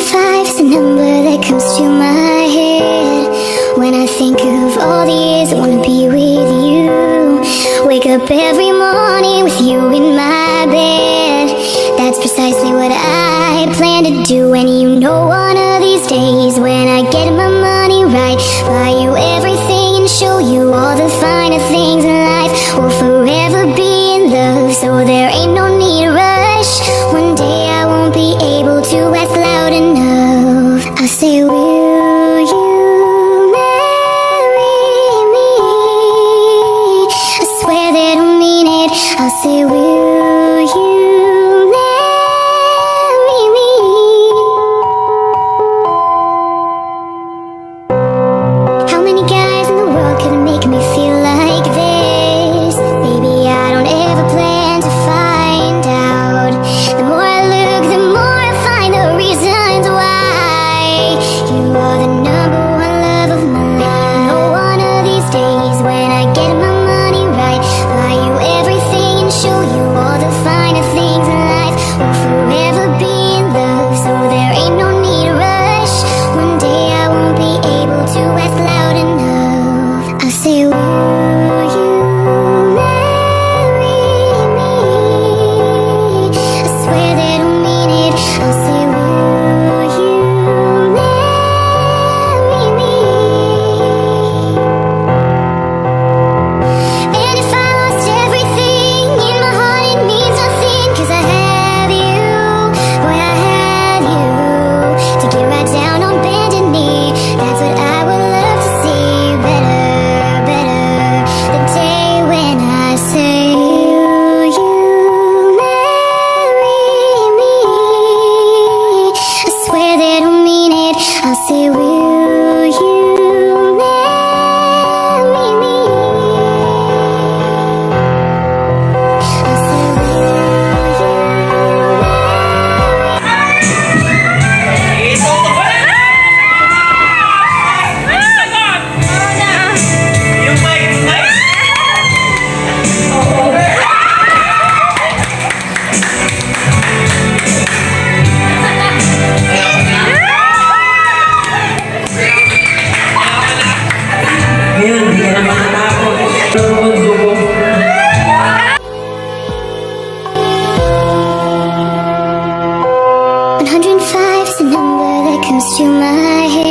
105 is the number that comes to my head when I think of all the years I wanna be with you. Wake up every morning with you in my bed. That's precisely what I plan to do. And you know one of these days when I get my money right, buy you everything and show you all the finer things in life. We'll forever be in love, so there ain't no need to rush. One day I won't be able to ask loud enough. I'll say, will you marry me? I swear that I mean it. I'll say, will you marry me? How many guys in the world could make me feel like this? Baby, I don't ever plan to find out. The more I look, the more I find the reasons why. You are the number one love of my life. You know one of these days when I get my money right, buy you everything and show you all the finer things in life. We'll forever be in love, so there ain't no need to rush. One day I won't be able to ask loud enough. I'll say, will you marry me? I swear that I mean it. I'll say, will you marry me? And if I lost everything in my heart, it means nothing, 'cause I have you. Boy, I have you to get right down on bended knee. That's what I would love to see. Better, the day when I say, will you marry me? I swear that I mean it. I'll say, will you marry me? I'll say, will you Ngayon, hindi ka na makatakot. Pero mundo ko. 105 is the number that comes to my head.